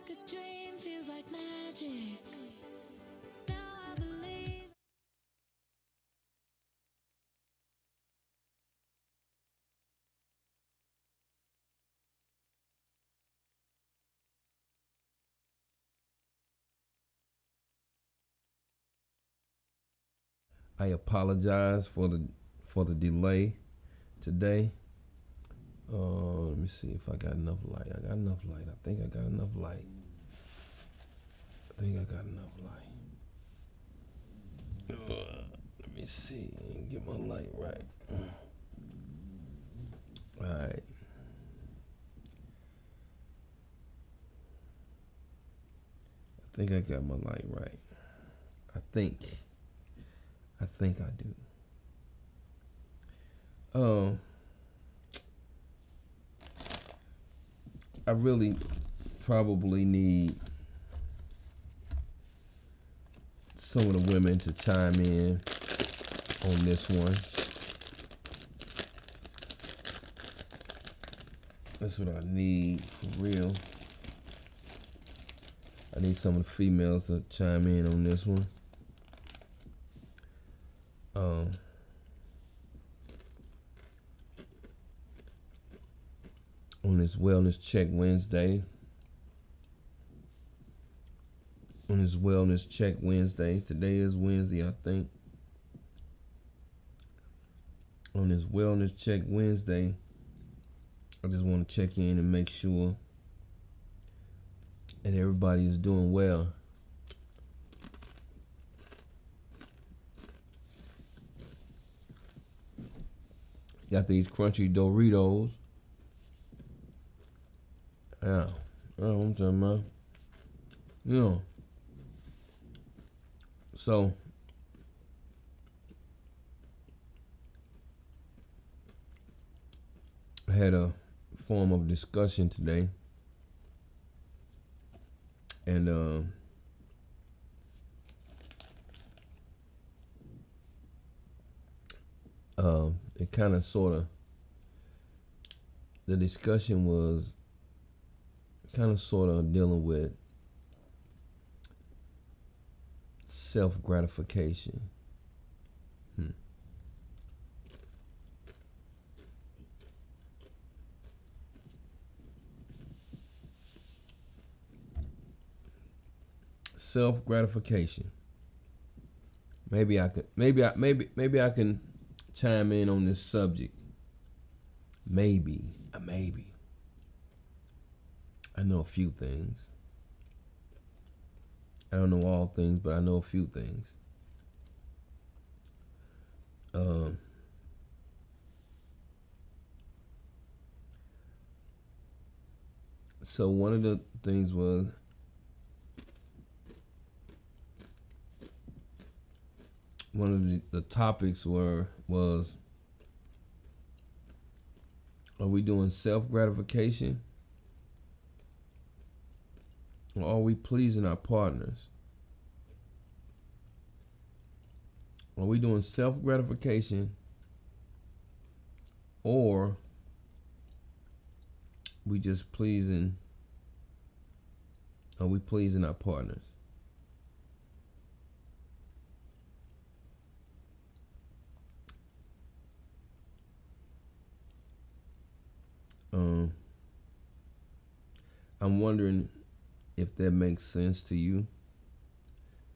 like a dream, feels like magic. Now I believe. I apologize for the delay today. Let me see if I got enough light. I got enough light. I think I got enough light. Let me see. Get my light right. All right. I think I got my light right. I think I do. I really probably need some of the women to chime in on this one. That's what I need for real. I need some of the females to chime in on this one. On this Wellness Check Wednesday. Today is Wednesday, I think. On this Wellness Check Wednesday, I just want to check in and make sure that everybody is doing well. Got these crunchy Doritos. Yeah, I'm talking about. You know. So, I had a form of discussion today, and it kind of sort of, the discussion was kind of sort of dealing with self-gratification. Self-gratification. Maybe I can chime in on this subject. Maybe. I know a few things. I don't know all things, but I know a few things. So one of the things was, one of the topics was, are we doing self-gratification, or are we pleasing our partners? Are we doing self-gratification, or we just pleasing? Are we pleasing our partners? I'm wondering if that makes sense to you.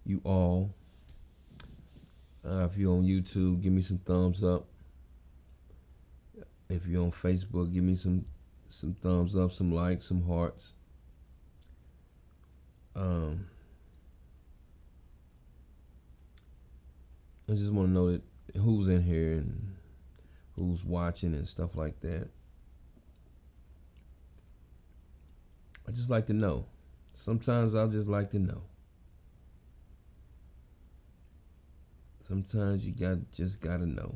You all. If you're on YouTube, give me some thumbs up. If you're on Facebook, give me some thumbs up, some likes, some hearts. I just want to know that who's in here and who's watching and stuff like that. I just like to know. Sometimes I just like to know. Sometimes you just gotta know.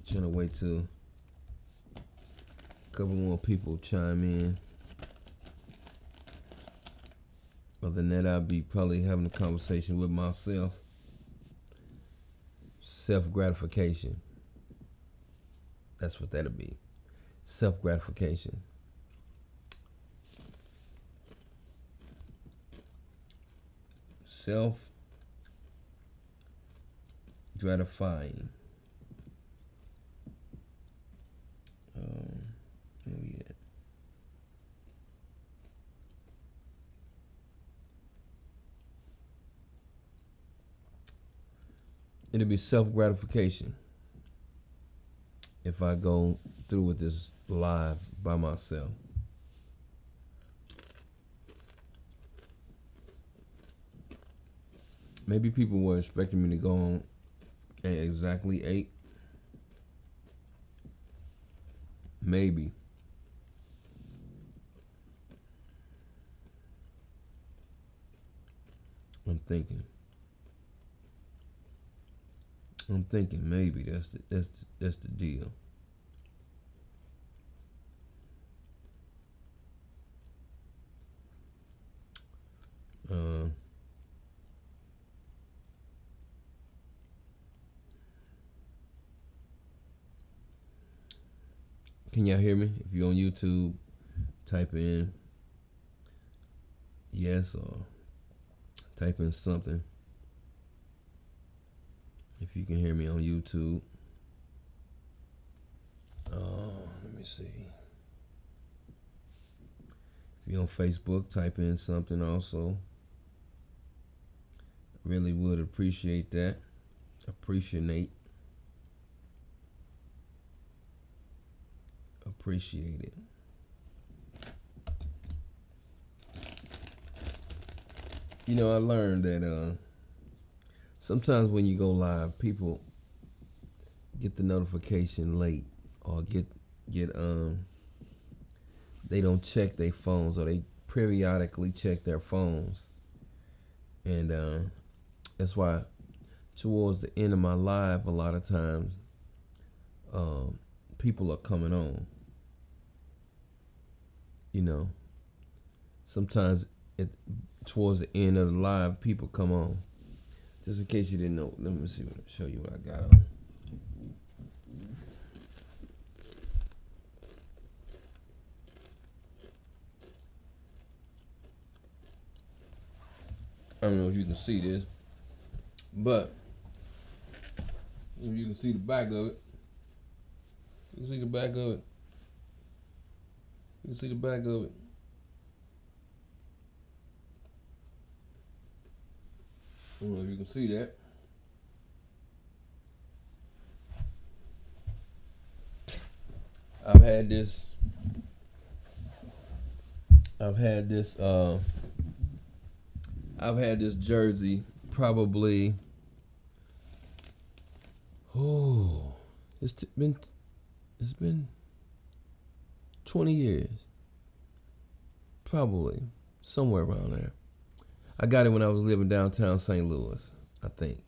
Trying to wait till a couple more people chime in. Other than that, I'll be probably having a conversation with myself. Self-gratification. That's what that'll be. self-gratification. Self-gratifying. Where we at? It'll be self-gratification if I go through with this live by myself. Maybe people were expecting me to go on at exactly 8. Maybe. I'm thinking maybe that's the deal. Can y'all hear me? If you're on YouTube, type in yes or type in something. If you can hear me on YouTube. Let me see. If you're on Facebook, type in something also. Really would appreciate that. Appreciate it. You know, I learned that sometimes when you go live, people get the notification late, or get they don't check their phones, or they periodically check their phones, and that's why towards the end of my live, a lot of times people are coming on. You know, sometimes towards the end of the live, people come on. Just in case you didn't know, let me show you what I got on. I don't know if you can see this, but you can see the back of it. You can see the back of it. You can see the back of it. I don't know if you can see that. I've had this jersey probably. It's been 20 years, probably somewhere around there. I got it when I was living downtown St. Louis. I think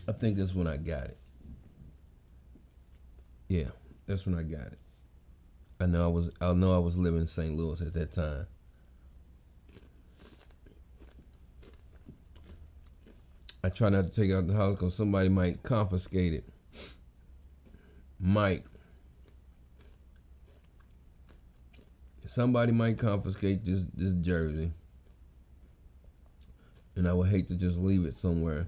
that's when I got it. Yeah, that's when I got it. I know I was living in St. Louis at that time. I try not to take it out the house because somebody might confiscate it. Somebody might confiscate this jersey, and I would hate to just leave it somewhere.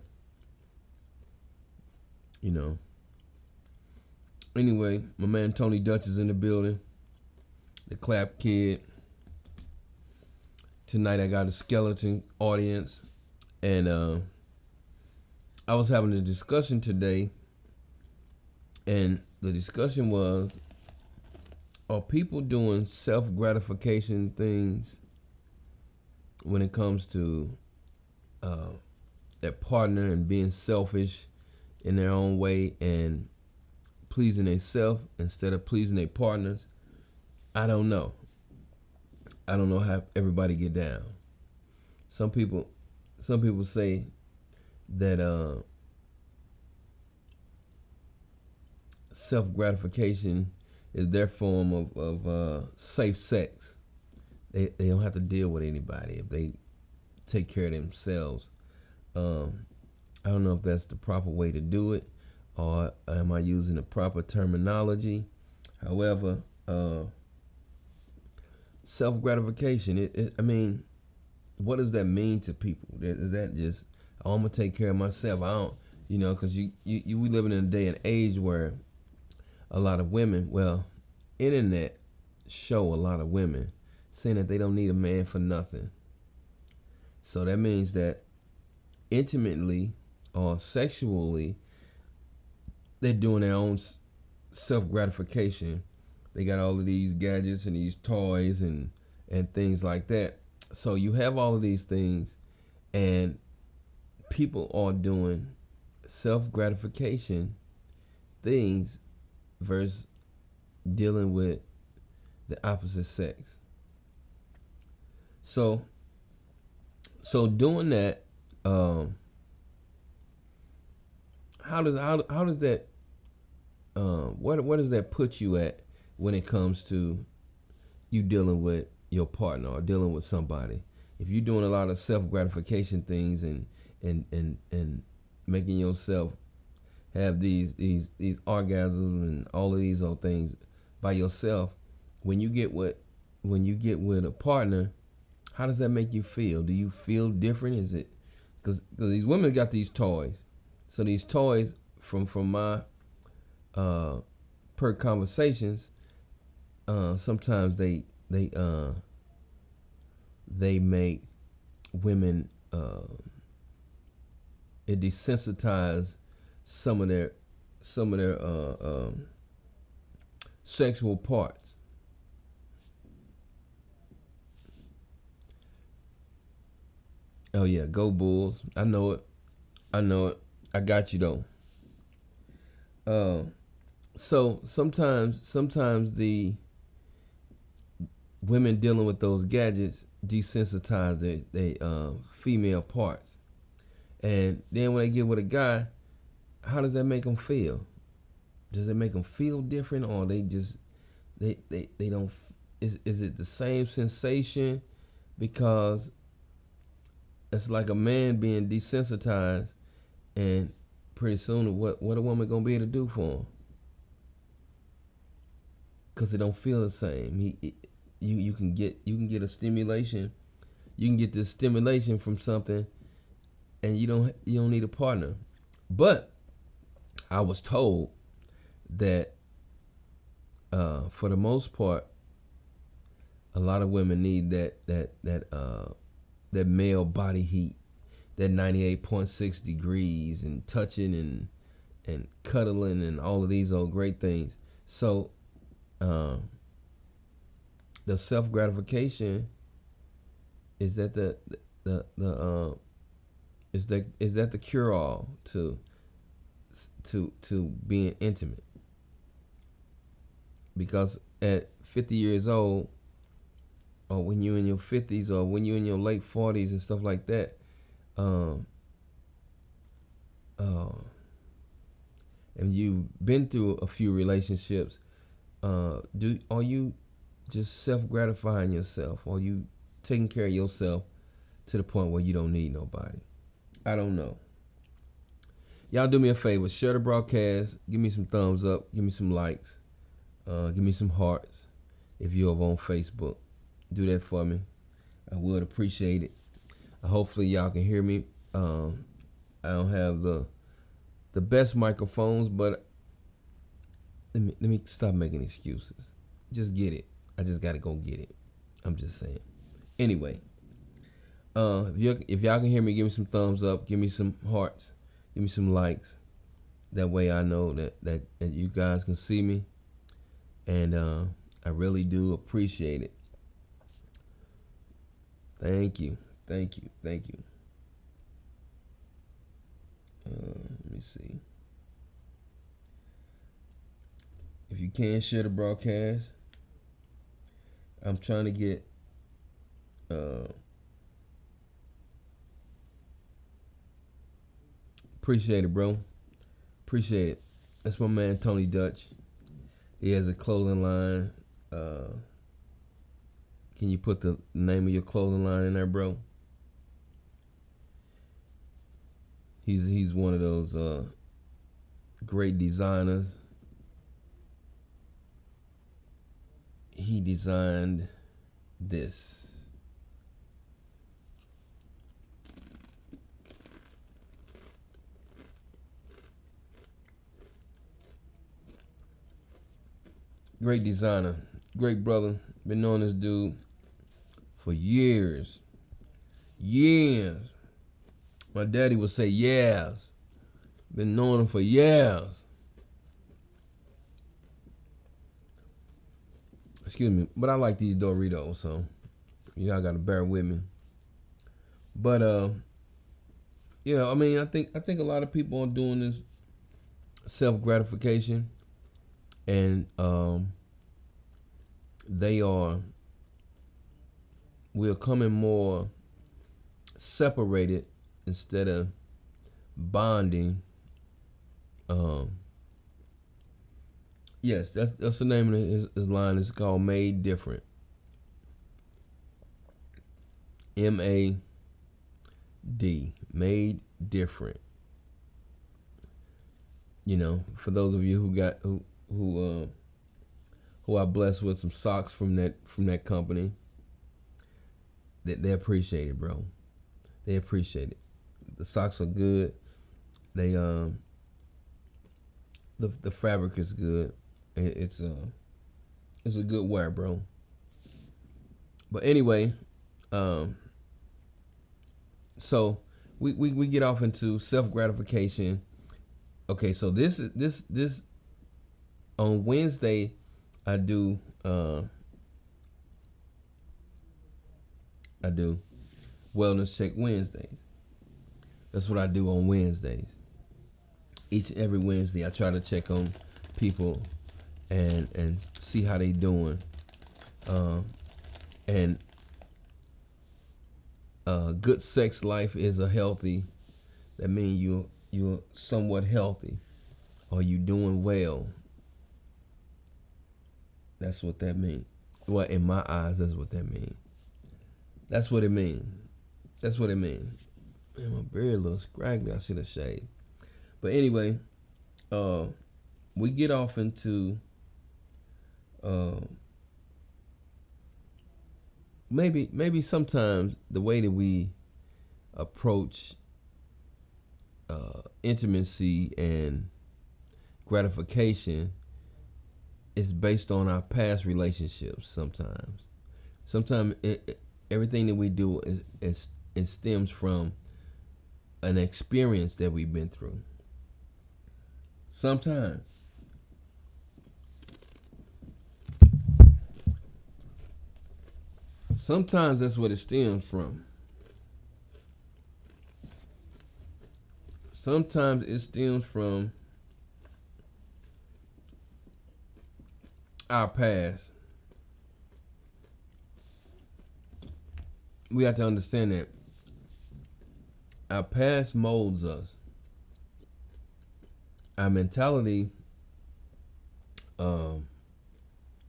You know. Anyway, my man Tony Dutch is in the building. The Clap Kid. Tonight I got a skeleton audience, and I was having a discussion today, and the discussion was, are people doing self-gratification things when it comes to their partner and being selfish in their own way and pleasing themselves instead of pleasing their partners? I don't know. I don't know how everybody get down. Some people say that self-gratification is their form of safe sex. They don't have to deal with anybody if they take care of themselves. I don't know if that's the proper way to do it, or am I using the proper terminology? However, self gratification. I mean, what does that mean to people? Is that just, oh, I'm gonna take care of myself? I don't, because we living in a day and age where a lot of women, well, internet show a lot of women saying that they don't need a man for nothing. So that means that intimately or sexually, they're doing their own self gratification. They got all of these gadgets and these toys and things like that. So you have all of these things, and people are doing self gratification things versus dealing with the opposite sex. So doing that, how does that what does that put you at when it comes to you dealing with your partner or dealing with somebody? If you're doing a lot of self gratification things and making yourself have these orgasms and all of these other things by yourself, when you get with a partner, how does that make you feel? Do you feel different? Is it because these women got these toys? So these toys from my per conversations, sometimes they make women it desensitize some of their sexual parts. Oh yeah, go Bulls! I know it. I got you though. So sometimes the women dealing with those gadgets desensitize their female parts, and then when they get with a guy, how does that make them feel? Does it make them feel different, or they just they don't? Is it the same sensation? Because it's like a man being desensitized, and pretty soon, what a woman gonna be able to do for him? Because it don't feel the same. You can get a stimulation. You can get this stimulation from something, and you don't need a partner. But I was told that for the most part, a lot of women need that male body heat, that 98.6 degrees, and touching and cuddling and all of these old great things. So the self gratification is that is that the cure all to being intimate? Because at 50 years old, or when you're in your 50s, or when you're in your late 40s and stuff like that, and you've been through a few relationships, are you just self-gratifying yourself? Or are you taking care of yourself to the point where you don't need nobody? I don't know. Y'all do me a favor, share the broadcast, give me some thumbs up, give me some likes, give me some hearts if you're over on Facebook. Do that for me. I would appreciate it. Hopefully y'all can hear me. I don't have the best microphones, but let me stop making excuses. Just get it. I just gotta go get it. I'm just saying. Anyway, if y'all can hear me, give me some thumbs up, give me some hearts, give me some likes. That way I know that you guys can see me, and I really do appreciate it. Thank you. Let me see. If you can, share the broadcast. I'm trying to get appreciate it, bro. Appreciate it. That's my man Tony Dutch. He has a clothing line. Can you put the name of your clothing line in there, bro? He's one of those great designers. he designed this. Great designer, great brother. Been knowing this dude for years. Years. My daddy would say years. Been knowing him for years. Excuse me. But I like these Doritos, so y'all gotta bear with me. But yeah, I mean I think a lot of people are doing this self gratification, and we're coming more separated instead of bonding. Yes, that's the name of his line. It's called Made Different. MAD, Made Different. You know, for those of you who are blessed with some socks from that company, they appreciate it, bro. They appreciate it. The socks are good. They the fabric is good. It's a good wear, bro. But anyway, so we get off into self gratification. Okay, so this on Wednesday I do Wellness Check Wednesdays. That's what I do on Wednesdays. Each and every Wednesday I try to check on people and see how they doing. And good sex life is a healthy. That means you're somewhat healthy, or you doing well. That's what that means. Well, in my eyes, that's what that means. That's what it means. That's what it means. Man, my beard looks scraggly. I should have shaved. But anyway, we get off into maybe sometimes the way that we approach intimacy and gratification is based on our past relationships. Sometimes everything that we do it stems from an experience that we've been through. Sometimes that's what it stems from. Sometimes it stems from our past. We have to understand that our past molds us. Our mentality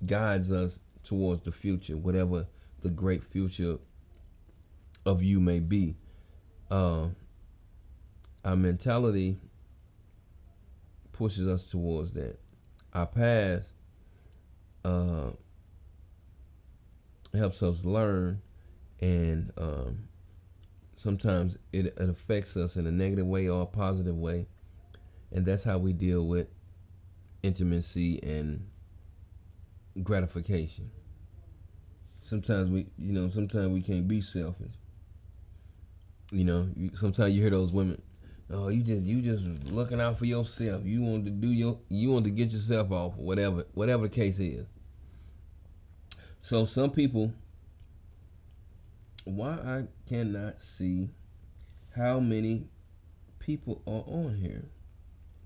guides us towards the future, whatever the great future of you may be. Our mentality pushes us towards that. Our past helps us learn, and sometimes it affects us in a negative way or a positive way, and that's how we deal with intimacy and gratification. Sometimes we can't be selfish. Sometimes you hear those women, oh, you just looking out for yourself. You want to get yourself off, whatever the case is. So some people, why I cannot see how many people are on here.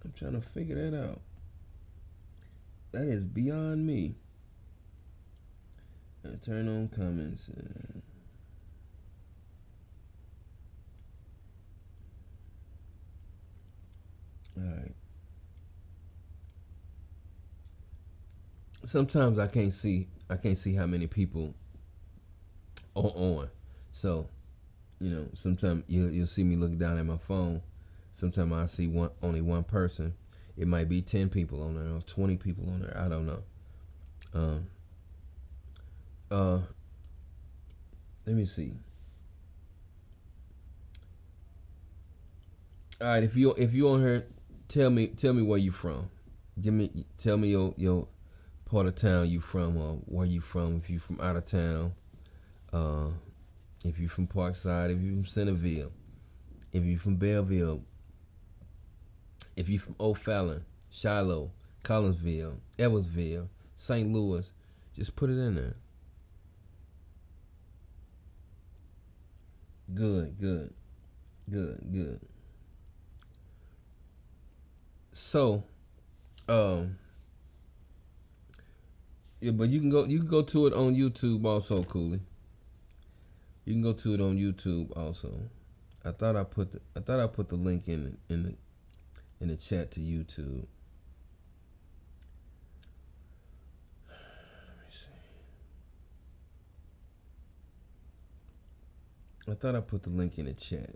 I'm trying to figure that out. That is beyond me. Turn on comments. All right. Sometimes I can't see how many people are on. So, sometimes you'll see me look down at my phone. Sometimes I see only one person. It might be 10 people on there or 20 people on there. I don't know. let me see. All right, if you on here, tell me where you from. Tell me your part of town you from, or where you from. If you from out of town, uh, if you from Parkside, if you from Centerville, if you from Belleville, if you from O'Fallon, Shiloh, Collinsville, Edwardsville, St. Louis, just put it in there. Good, good, good, good. So, um, yeah, but you can go to it on YouTube also, Cooley. You can go to it on YouTube also. I thought I put the link in the chat to YouTube. Let me see. I thought I put the link in the chat.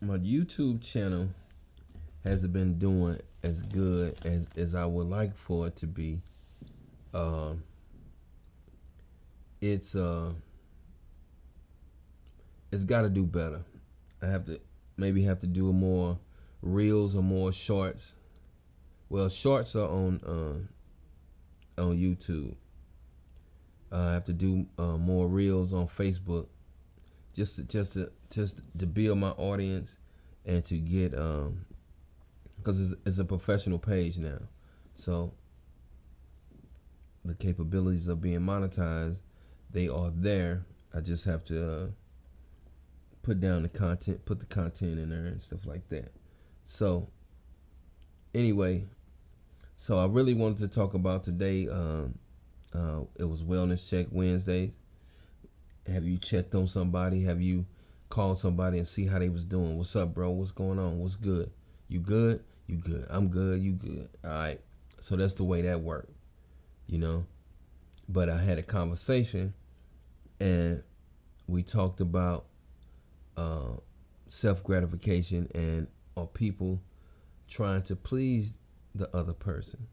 My YouTube channel hasn't been doing as good as I would like for it to be. Um, it's got to do better. I have to do more reels or more shorts. Well, shorts are on YouTube. I have to do more reels on Facebook, just to build my audience and to get because it's a professional page now, so the capabilities of being monetized, they are there. I just have to put the content in there and stuff like that. So anyway, so I really wanted to talk about today. It was Wellness Check Wednesdays. Have you checked on somebody? Have you called somebody and see how they was doing? What's up, bro? What's going on? What's good? You good? You good? I'm good. You good? All right. So that's the way that worked, you know. But I had a conversation, and we talked about self gratification and are people trying to please the other person.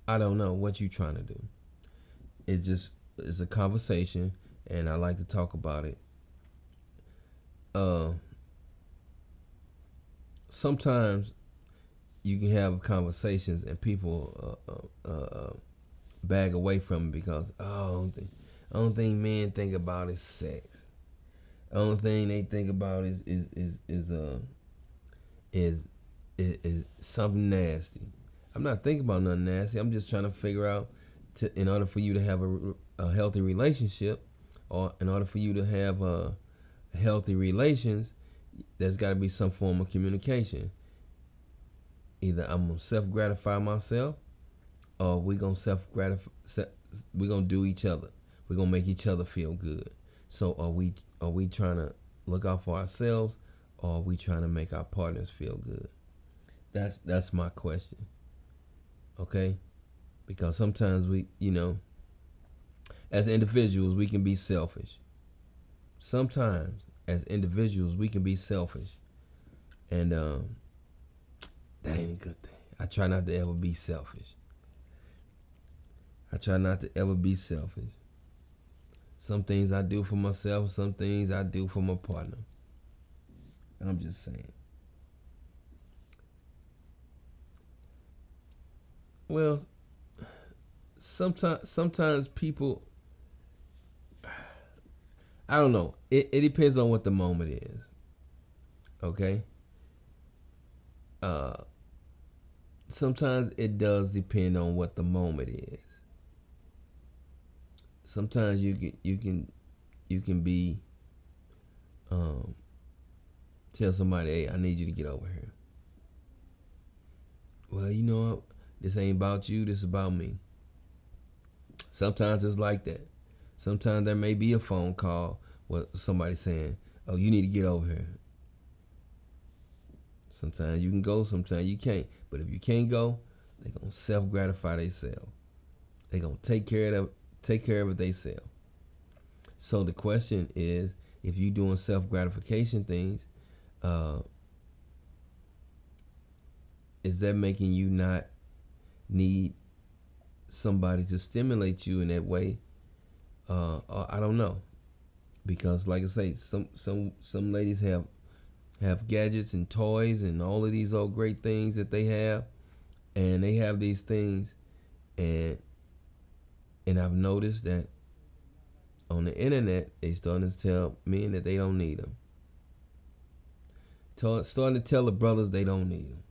I don't know what you trying to do. It's a conversation, and I like to talk about it. Sometimes you can have conversations and people bag away from it because only thing men think about is sex. Only thing they think about is something nasty. I'm not thinking about nothing nasty. I'm just trying to figure out, in order for you to have a healthy relationship, or in order for you to have healthy relations, there's got to be some form of communication. Either I'm gonna self-gratify myself, or we're gonna we're gonna do each other. We're gonna make each other feel good. So are we trying to look out for ourselves, or are we trying to make our partners feel good? That's my question. Okay? Because sometimes we, as individuals, we can be selfish. Sometimes as individuals, we can be selfish. And that ain't a good thing. I try not to ever be selfish. I try not to ever be selfish. Some things I do for myself, some things I do for my partner. I'm just saying. Well, sometimes people, I don't know. It depends on what the moment is. Okay? Sometimes it does depend on what the moment is. Sometimes you can be tell somebody, hey, I need you to get over here. Well, you know what? This ain't about you, this is about me. Sometimes it's like that. Sometimes there may be a phone call with somebody saying, oh, you need to get over here. Sometimes you can go, sometimes you can't. But if you can't go, they're going to self-gratify themselves. They're going to take care of it themselves. So the question is, if you're doing self-gratification things, is that making you not need somebody to stimulate you in that way. I don't know, because like I say, some ladies have gadgets and toys and all of these old great things that they have, and they have these things, and I've noticed that on the internet they starting to tell men that they don't need them. Starting to tell the brothers they don't need them.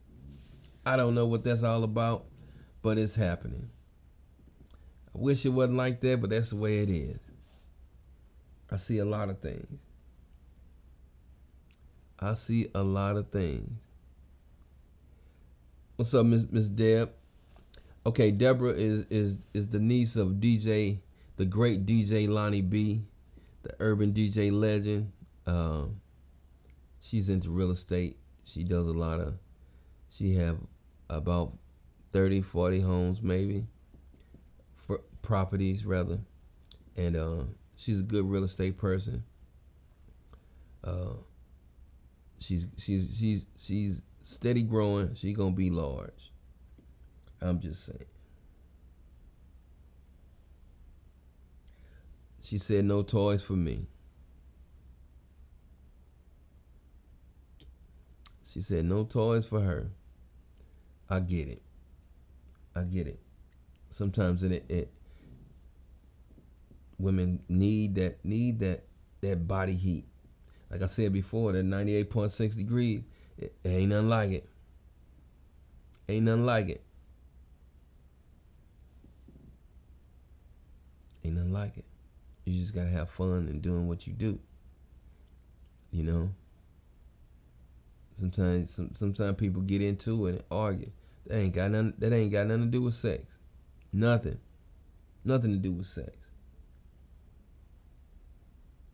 I don't know what that's all about, but it's happening. I wish it wasn't like that, but that's the way it is. I see a lot of things. What's up, Miss Deb? Okay, Deborah is the niece of DJ, the great DJ Lonnie B, the urban DJ legend. She's into real estate. She have about 30, 40 homes maybe, for properties rather, and she's a good real estate person. She's steady growing. She's gonna be large. I'm just saying. She said no toys for me. She said no toys for her. I get it. Sometimes women need that body heat. Like I said before, that 98.6 degrees, it ain't nothing like it. Ain't nothing like it. Ain't nothing like it. You just gotta have fun and doing what you do. You know? Sometimes people get into it and argue. That ain't got nothing to do with sex. Nothing to do with sex.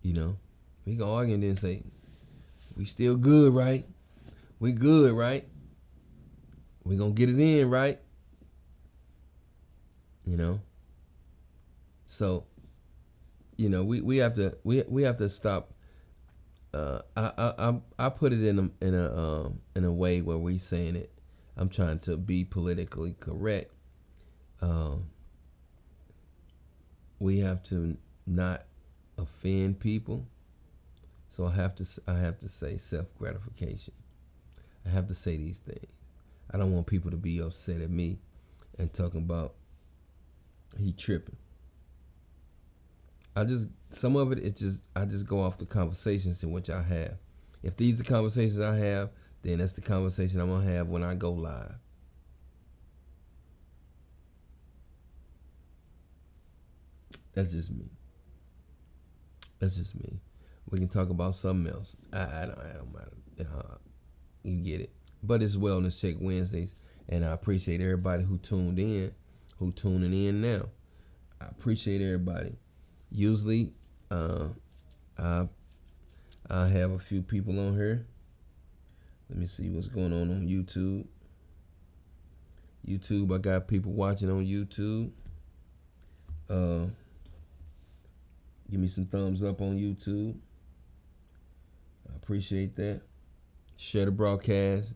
You know? We can argue and then say, we still good, right? We good, right? We gonna get it in, right? You know? So, you know, we have to stop. I put it in a way where we saying it. I'm trying to be politically correct. We have to not offend people. So I have to say self-gratification. I have to say these things. I don't want people to be upset at me and talking about he tripping. Some of it, I just go off the conversations in which I have. If these are conversations I have, then that's the conversation I'm gonna have when I go live. That's just me. We can talk about something else. I don't matter. You get it. But it's Wellness Check Wednesdays, and I appreciate everybody who tuned in, who tuning in now. I appreciate everybody. Usually, I have a few people on here. Let me see what's going on YouTube. I got people watching on YouTube. Give me some thumbs up on YouTube. I appreciate that. Share the broadcast.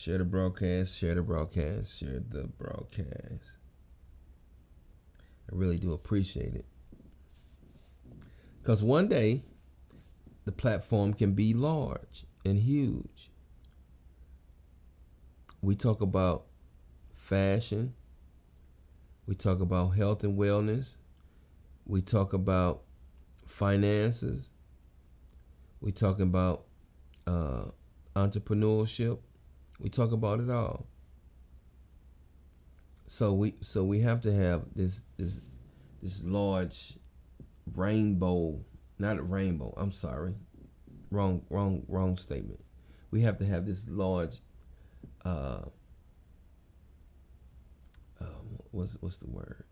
I really do appreciate it. Because one day, the platform can be large and huge. We talk about fashion. We talk about health and wellness. We talk about finances. We talk about entrepreneurship. We talk about it all. So we have to have this large rainbow, not a rainbow. I'm sorry, wrong statement. We have to have this large, what's the word?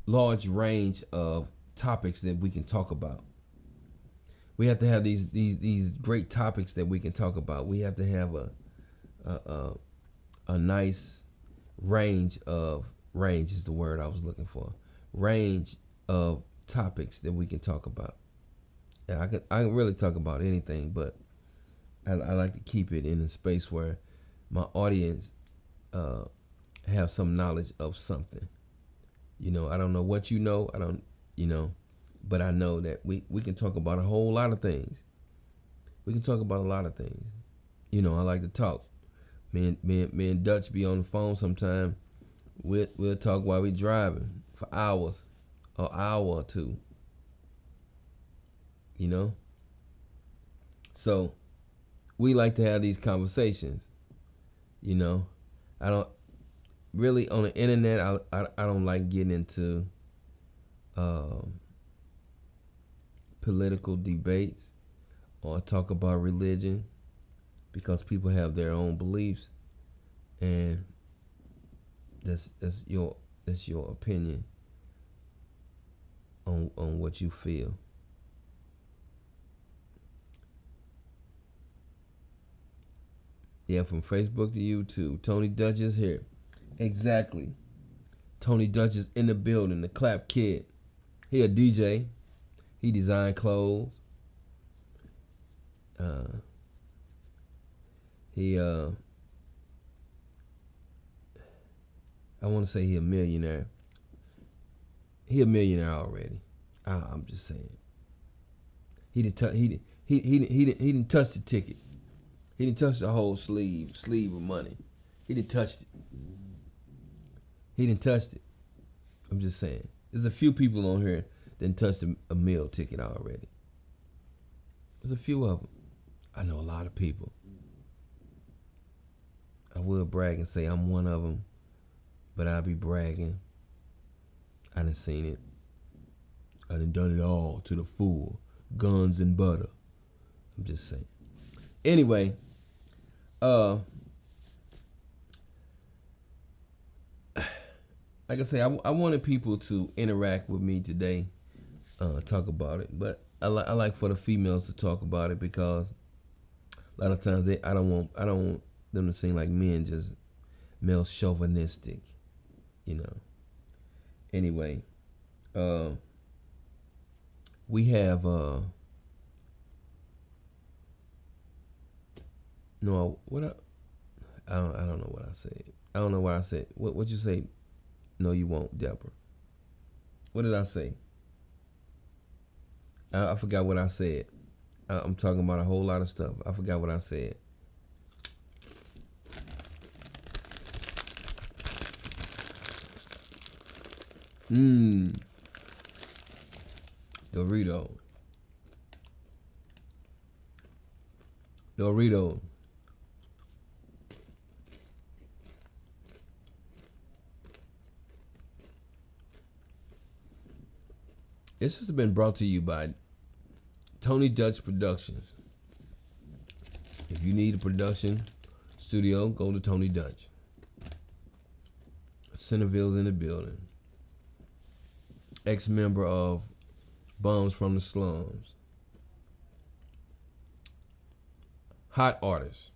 Large range of topics that we can talk about. We have to have these great topics that we can talk about. We have to have a nice range is the word I was looking for. Range of topics that we can talk about. And I can really talk about anything, but I like to keep it in a space where my audience have some knowledge of something. I don't know what you know. I don't, but I know that we can talk about a whole lot of things. We can talk about a lot of things. I like to talk. Me and Dutch be on the phone sometime. We'll talk while we driving for hours, or hour or two. So we like to have these conversations. I don't really on the internet. I don't like getting into political debates or talk about religion because people have their own beliefs, and that's your opinion on what you feel. Yeah, from Facebook to YouTube. Tony Dutch is here. Exactly. Tony Dutch is in the building, the Clap Kid. He a DJ. He design clothes. He I want to say he a millionaire. He a millionaire already. I'm just saying. He didn't touch the ticket. He didn't touch the whole sleeve of money. He didn't touch it. I'm just saying. There's a few people on here that touched a meal ticket already. There's a few of them. I know a lot of people. I will brag and say I'm one of them, but I'll be bragging. I done seen it. I done it all to the full. Guns and butter. I'm just saying. Anyway, like I say, I wanted people to interact with me today, talk about it. But I like for the females to talk about it because a lot of times I don't want them to seem like men, just male chauvinistic, Anyway, we have no what I don't know what I said. I don't know what I said. What you say? No, you won't, Deborah. What did I say? I forgot what I said. I'm talking about a whole lot of stuff. I forgot what I said. Dorito. This has been brought to you by Tony Dutch Productions. If you need a production studio, go to Tony Dutch. Centerville's in the building. Ex-member of Bums from the Slums. Hot artists.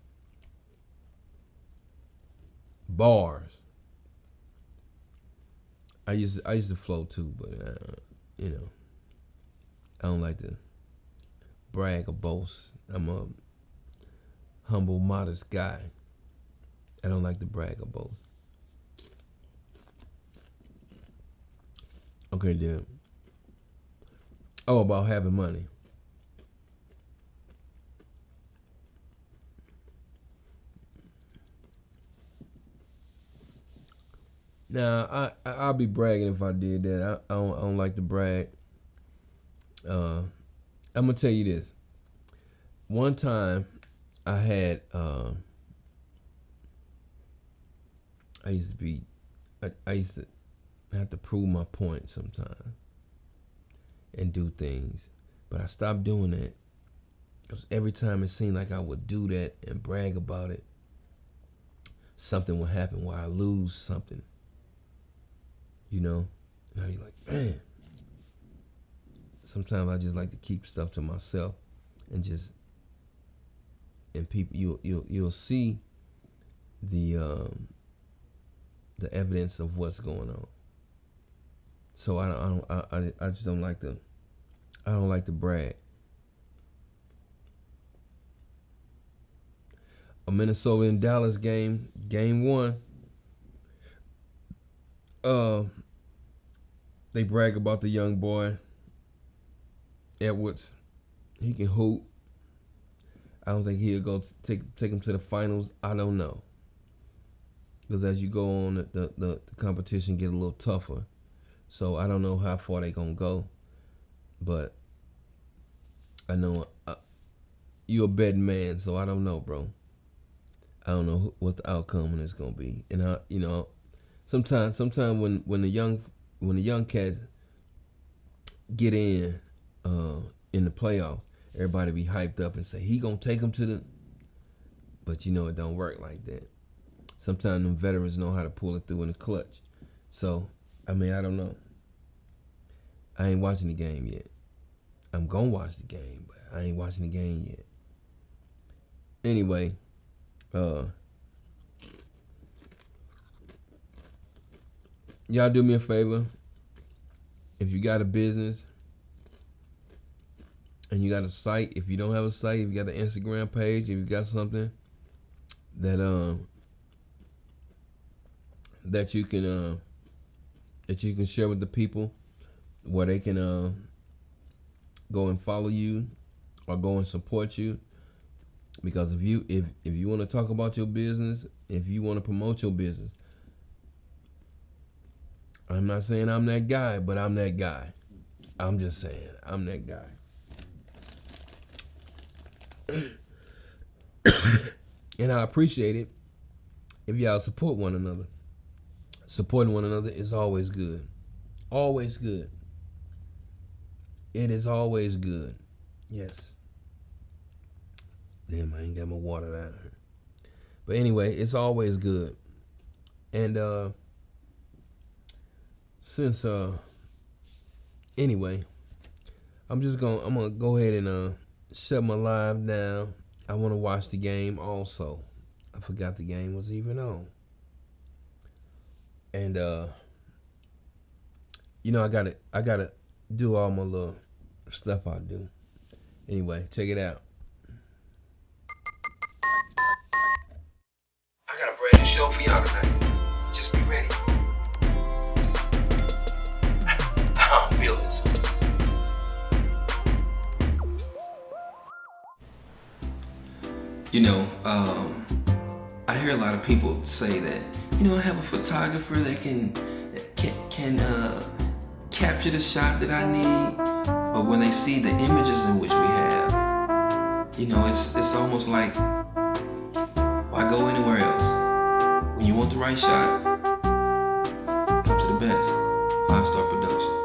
Bars. I used to flow too, but I don't like to brag or boast. I'm a humble, modest guy. I don't like to brag or boast. Okay, then. Oh, about having money. Now, I'll be bragging if I did that. I don't like to brag. I'm gonna tell you this. One time, I had I used to have to prove my point sometimes and do things, but I stopped doing that because every time it seemed like I would do that and brag about it, something would happen where I lose something. And I'd be like, man. Sometimes I just like to keep stuff to myself and people you'll see the evidence of what's going on. So I just don't like to brag. a Minnesota and Dallas game, game one. They brag about the young boy Edwards. He can hoop. I don't think he'll go take him to the finals. I don't know, because as you go on, the competition get a little tougher. So I don't know how far they gonna go, but I know you're a betting man, so I don't know, bro. I don't know what the outcome is gonna be, and sometimes when the young cats get in the playoffs, everybody be hyped up and say he gonna take them to the, but it don't work like that. Sometimes them veterans know how to pull it through in the clutch. So I don't know. I ain't watching the game yet. I'm gonna watch the game, but I ain't watching the game yet. Anyway, y'all do me a favor. If you got a business and you got a site, if you don't have a site, if you got an Instagram page, if you got something that you can share with the people, where they can go and follow you or go and support you. Because if you want to talk about your business, if you want to promote your business, I'm not saying I'm that guy, but I'm that guy. I'm just saying I'm that guy. And I appreciate it if y'all support one another. Supporting one another is always good. Always good. It is always good. Yes. Damn, I ain't got my water down here. But anyway, it's always good. And anyway, I'm gonna go ahead and shut my live down. I want to watch the game also. I forgot the game was even on. And I gotta do all my little stuff I do. Anyway, check it out. I got a brand new show for y'all tonight. Just be ready. I'm building something. I hear a lot of people say that, I have a photographer that can capture the shot that I need, but when they see the images in which we have, it's almost like, why go anywhere else? When you want the right shot, come to the best. 5-Star Production.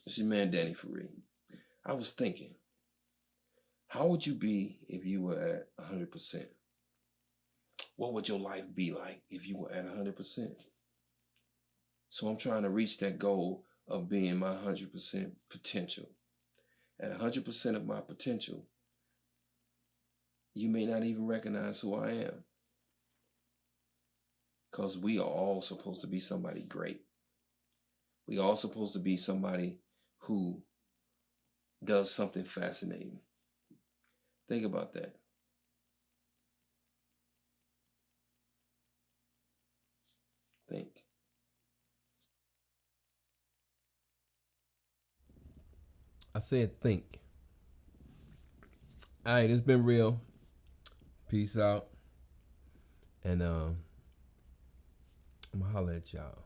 This is man Danny for real. I was thinking, how would you be if you were at 100%? What would your life be like if you were at 100%? So I'm trying to reach that goal of being my 100% potential. At 100% of my potential, you may not even recognize who I am. Because we are all supposed to be somebody great. We are all supposed to be somebody who does something fascinating. Think about that. Think. I said think. All right, it's been real. Peace out. And I'm gonna holler at y'all.